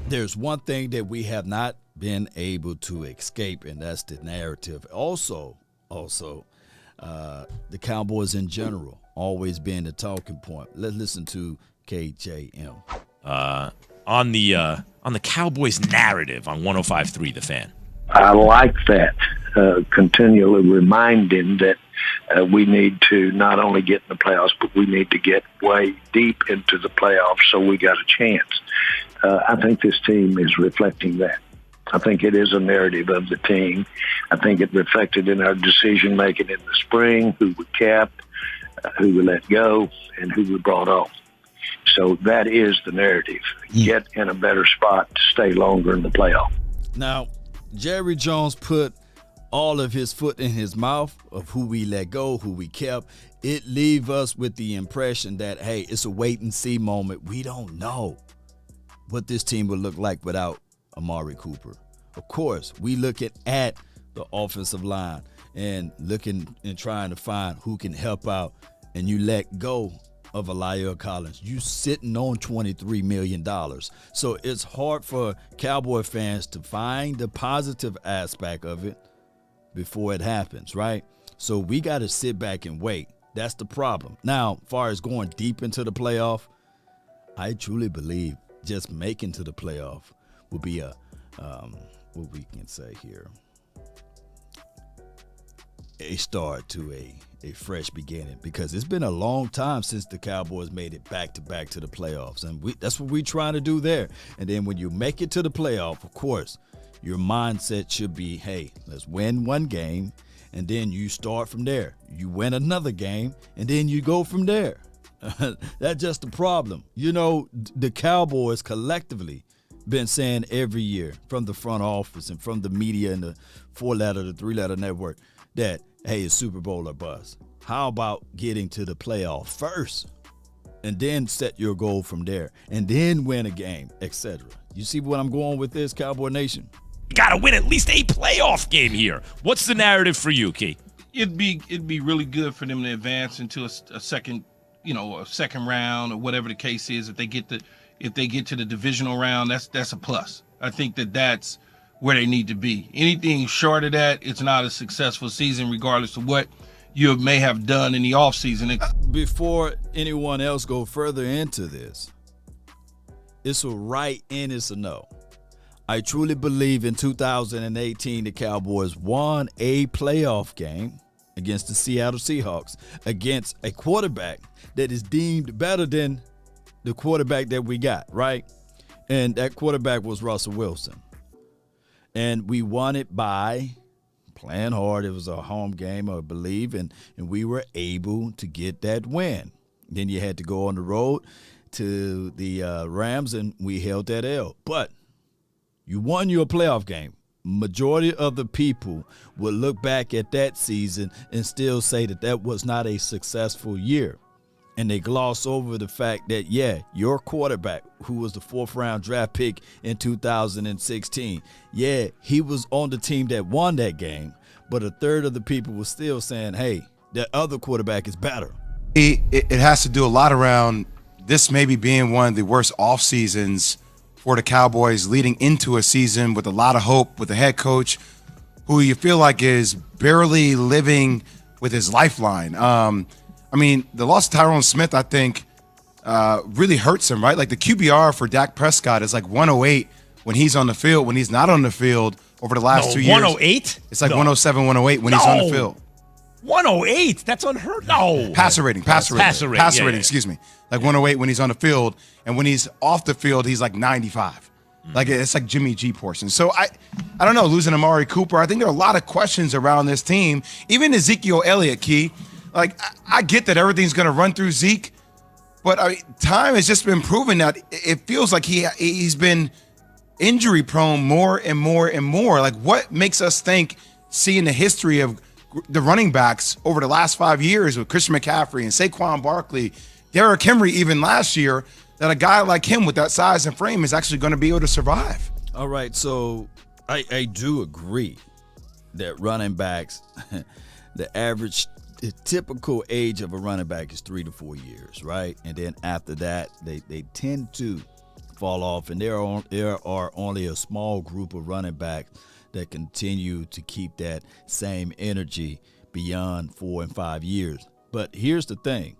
there's one thing that we have not been able to escape, and that's the narrative. Also, the Cowboys in general always being the talking point. Let's listen to KJM. On the Cowboys narrative on 105.3 The Fan. I like that, continually reminding that we need to not only get in the playoffs, but we need to get way deep into the playoffs so we got a chance. I think this team is reflecting that. I think it is a narrative of the team. I think it reflected in our decision-making in the spring, who we kept, who we let go, and who we brought on. So that is the narrative. Get in a better spot to stay longer in the playoff. Now, Jerry Jones put all of his foot in his mouth of who we let go, who we kept. It leaves us with the impression that, hey, it's a wait-and-see moment. We don't know what this team would look like without Amari Cooper. Of course, we looking at the offensive line and looking and trying to find who can help out, and you let go of Elijah Collins. You sitting on $23 million. So it's hard for Cowboy fans to find the positive aspect of it before it happens, right? So we got to sit back and wait. That's the problem. Now, as far as going deep into the playoff, I truly believe just making to the playoff will be a what we can say here, a start to a fresh beginning, because it's been a long time since the Cowboys made it back to the playoffs, and that's what we're trying to do there. And then when you make it to the playoff, of course, your mindset should be, hey, let's win one game, and then you start from there. You win another game, and then you go from there. That's just the problem. You know, the Cowboys collectively been saying every year from the front office and from the media and the 4-letter, the 3-letter network that, hey, it's Super Bowl or bust. How about getting to the playoff first and then set your goal from there and then win a game, etc. You see what I'm going with this, Cowboy Nation? You got to win at least a playoff game here. What's the narrative for you, Key? It'd be really good for them to advance into a second round or whatever the case is. If they get to the divisional round, that's a plus. I think that's where they need to be. Anything short of that, it's not a successful season, regardless of what you may have done in the offseason. Before anyone else go further into this, it's a right and it's a no. I truly believe in 2018 the Cowboys won a playoff game against the Seattle Seahawks against a quarterback that is deemed better than the quarterback that we got, right? And that quarterback was Russell Wilson. And we won it by playing hard. It was a home game, I believe, and we were able to get that win. Then you had to go on the road to the Rams, and we held that L. But you won your playoff game. Majority of the people will look back at that season and still say that was not a successful year. And they gloss over the fact that, yeah, your quarterback, who was the 4th-round draft pick in 2016, yeah, he was on the team that won that game, but a third of the people were still saying, hey, that other quarterback is better. It has to do a lot around this maybe being one of the worst off seasons for the Cowboys leading into a season with a lot of hope with the head coach who you feel like is barely living with his lifeline. I mean, the loss of Tyrone Smith, I think, really hurts him, right? Like the QBR for Dak Prescott is like 108 when he's on the field. When he's not on the field over the last 2 years. 108? It's like 107, 108 when he's on the field. 108? That's unheard. No. Passer rating. Excuse me. Like 108 when he's on the field, and when he's off the field, he's like 95. Like it's like Jimmy G portion. So I don't know, losing Amari Cooper. I think there are a lot of questions around this team. Even Ezekiel Elliott, Key. Like I get that everything's going to run through Zeke, but time has just been proven that it feels like he's been injury prone more and more and more. Like what makes us think, seeing the history of the running backs over the last 5 years with Christian McCaffrey and Saquon Barkley, Derrick Henry even last year, that a guy like him with that size and frame is actually going to be able to survive? All right, so I do agree that running backs, the typical age of a running back is 3 to 4 years, right? And then after that, they tend to fall off, and there are only a small group of running backs that continue to keep that same energy beyond 4 and 5 years. But here's the thing.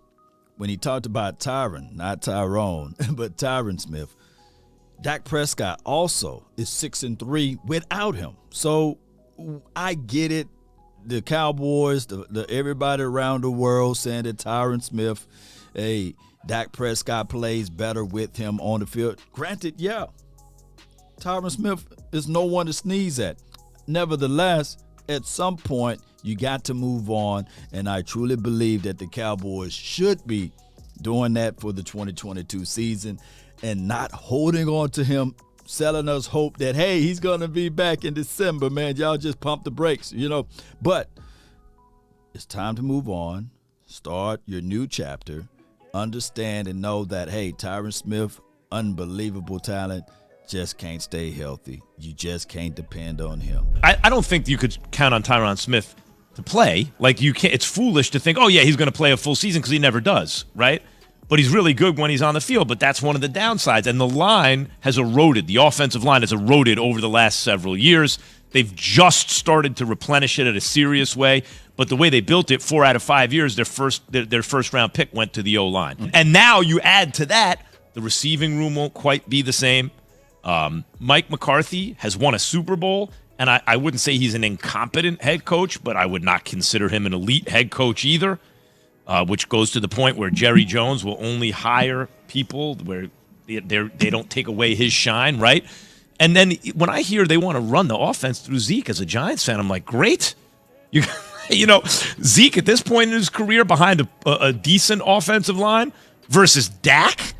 When he talked about Tyron, not Tyrone, but Tyron Smith, Dak Prescott also is 6-3 without him. So I get it. The Cowboys, the everybody around the world saying that Tyron Smith, hey, Dak Prescott plays better with him on the field. Granted, yeah, Tyron Smith is no one to sneeze at. Nevertheless, at some point, you got to move on, and I truly believe that the Cowboys should be doing that for the 2022 season and not holding on to him, selling us hope that, hey, he's going to be back in December, man. Y'all just pump the brakes, But it's time to move on, start your new chapter, understand and know that, hey, Tyron Smith, unbelievable talent, just can't stay healthy. You just can't depend on him. I don't think you could count on Tyron Smith to play. Like, you can't. It's foolish to think, oh, yeah, he's going to play a full season, because he never does, right? But he's really good when he's on the field, but that's one of the downsides. And the line has eroded. The offensive line has eroded over the last several years. They've just started to replenish it in a serious way. But the way they built it, 4 out of 5 years, their first round pick went to the O-line. Mm-hmm. And now you add to that, the receiving room won't quite be the same. Mike McCarthy has won a Super Bowl, and I wouldn't say he's an incompetent head coach, but I would not consider him an elite head coach either, which goes to the point where Jerry Jones will only hire people where they don't take away his shine, right? And then when I hear they want to run the offense through Zeke as a Giants fan, I'm like, great. Zeke at this point in his career behind a decent offensive line versus Dak,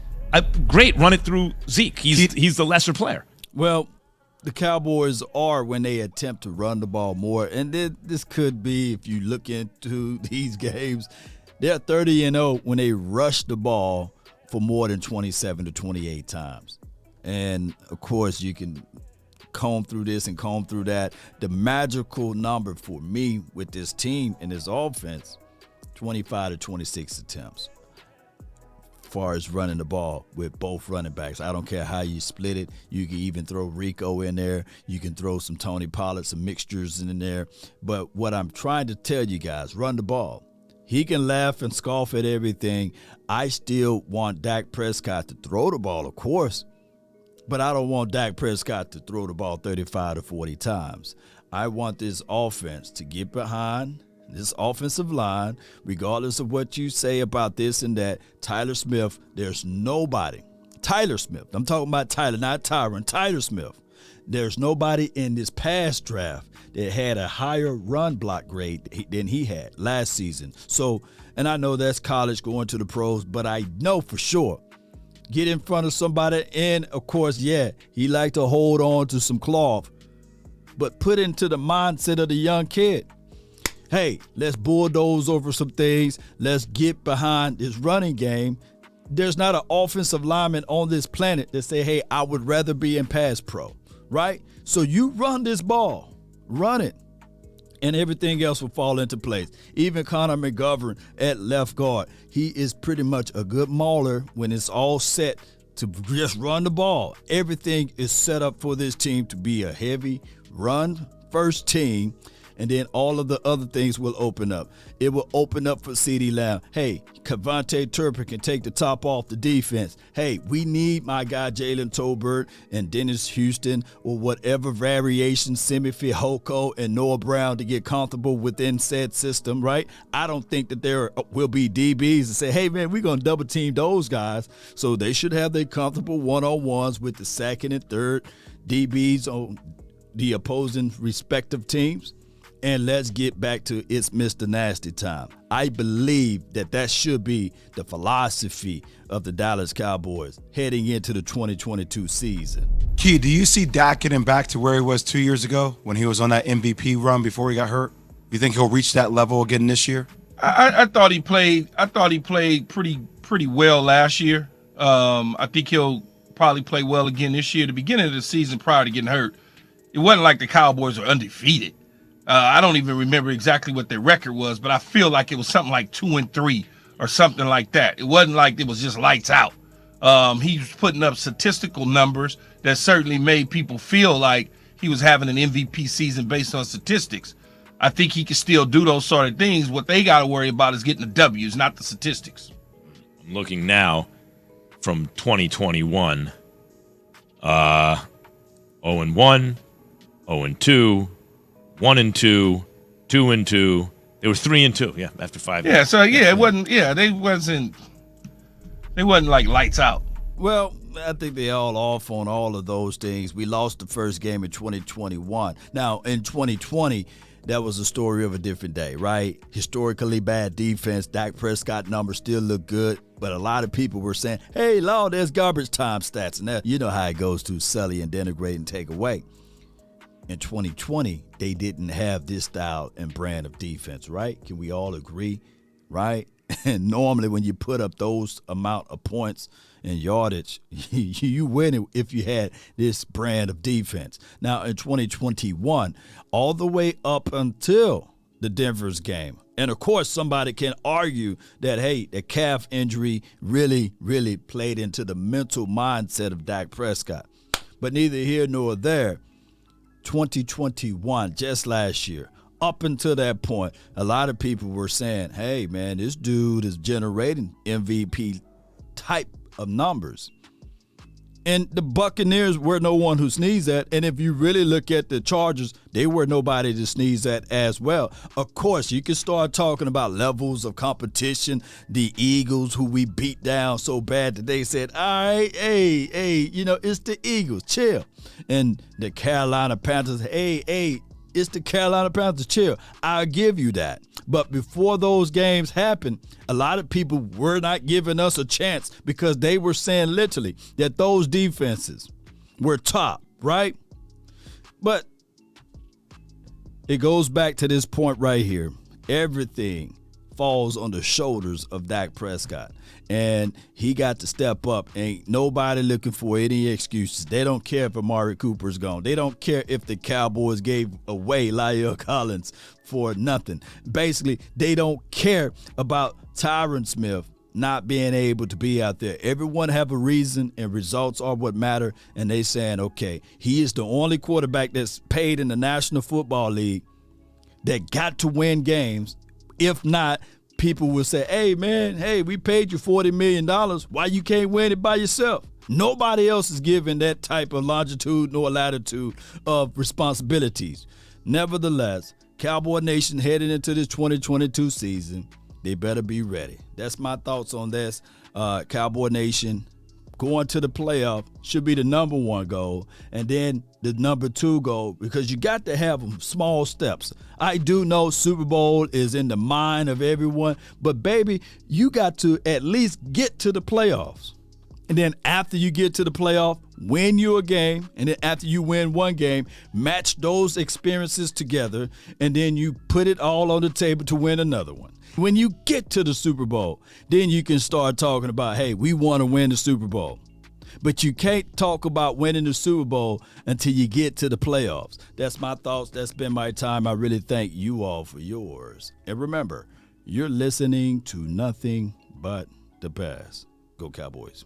great, run it through Zeke. He's the lesser player. Well, the Cowboys are when they attempt to run the ball more, and this could be, if you look into these games, they're 30-0 when they rush the ball for more than 27 to 28 times. And, of course, you can comb through this and comb through that. The magical number for me with this team and this offense, 25 to 26 attempts. Far as running the ball with both running backs. I don't care how you split it. You can even throw Rico in there. You can throw some Tony Pollard, some mixtures in there. But what I'm trying to tell you guys, run the ball. He can laugh and scoff at everything. I still want Dak Prescott to throw the ball, of course. But I don't want Dak Prescott to throw the ball 35 to 40 times. I want this offense to get behind this offensive line, regardless of what you say about this and that. Tyler Smith, there's nobody. Tyler Smith, I'm talking about Tyler, not Tyron. Tyler Smith. There's nobody in this past draft that had a higher run block grade than he had last season. So, and I know that's college going to the pros, but I know for sure, get in front of somebody, and of course, yeah, he liked to hold on to some cloth, but put into the mindset of the young kid. Hey, let's bulldoze over some things. Let's get behind this running game. There's not an offensive lineman on this planet that say, hey, I would rather be in pass pro, right? So you run this ball, run it, and everything else will fall into place. Even Connor McGovern at left guard, he is pretty much a good mauler when it's all set to just run the ball. Everything is set up for this team to be a heavy run-first team, and then all of the other things will open up. It will open up for CeeDee Lamb. Hey, Kevontae Turpin can take the top off the defense. Hey, we need my guy Jalen Tolbert and Dennis Houston or whatever variation, Simi Fehoko and Noah Brown to get comfortable within said system, right? I don't think that there will be DBs and say, hey, man, we're going to double team those guys. So they should have their comfortable one-on-ones with the second and third DBs on the opposing respective teams. And let's get back to it's Mr. Nasty time. I believe that should be the philosophy of the Dallas Cowboys heading into the 2022 season. Key, do you see Dak getting back to where he was 2 years ago when he was on that MVP run before he got hurt? You think he'll reach that level again this year? I thought he played pretty well last year. I think he'll probably play well again this year. The beginning of the season prior to getting hurt, it wasn't like the Cowboys were undefeated. I don't even remember exactly what their record was, but I feel like it was something like 2-3 or something like that. It wasn't like it was just lights out. He was putting up statistical numbers that certainly made people feel like he was having an MVP season based on statistics. I think he can still do those sort of things. What they got to worry about is getting the W's, not the statistics. I'm looking now from 2021. 0-1, 0-2, 1-2, 2-2. They were 3-2. Yeah, after 5 Yeah, years. so yeah, it wasn't. Yeah, they wasn't like lights out. Well, I think they all off on all of those things. We lost the first game in 2021. Now, in 2020, that was a story of a different day, right? Historically bad defense. Dak Prescott numbers still look good, but a lot of people were saying, hey, Lord, there's garbage time stats. And that, you know how it goes to sully and denigrate and take away. In 2020, they didn't have this style and brand of defense, right? Can we all agree, right? And normally when you put up those amount of points and yardage, you win it if you had this brand of defense. Now in 2021, all the way up until the Denver's game, and of course somebody can argue that, hey, the calf injury really, really played into the mental mindset of Dak Prescott. But neither here nor there. 2021, just last year, up until that point, a lot of people were saying, hey, man, this dude is generating MVP type of numbers. And the Buccaneers were no one who sneezed at. And if you really look at the Chargers, they were nobody to sneeze at as well. Of course, you can start talking about levels of competition. The Eagles, who we beat down so bad that they said, all right, hey, it's the Eagles, chill. And the Carolina Panthers, hey, it's the Carolina Panthers, chill. I'll give you that. But before those games happened, a lot of people were not giving us a chance because they were saying literally that those defenses were top, right? But it goes back to this point right here. Everything falls on the shoulders of Dak Prescott. And he got to step up. Ain't nobody looking for any excuses. They don't care if Amari Cooper's gone. They don't care if the Cowboys gave away La'el Collins for nothing. Basically, they don't care about Tyron Smith not being able to be out there. Everyone have a reason, and results are what matter. And they saying, okay, he is the only quarterback that's paid in the National Football League that got to win games. If not, people will say, hey, man, we paid you $40 million. Why you can't win it by yourself? Nobody else is given that type of longitude nor latitude of responsibilities. Nevertheless, Cowboy Nation heading into this 2022 season, they better be ready. That's my thoughts on this. Cowboy Nation going to the playoff should be the number one goal, and then the number two goal, because you got to have small steps. I do know Super Bowl is in the mind of everyone, but baby, you got to at least get to the playoffs. And then after you get to the playoff, win you a game, and then after you win one game, match those experiences together, and then you put it all on the table to win another one. When you get to the Super Bowl, then you can start talking about, hey, we want to win the Super Bowl. But you can't talk about winning the Super Bowl until you get to the playoffs. That's my thoughts. That's been my time. I really thank you all for yours. And remember, you're listening to nothing but the best. Go Cowboys.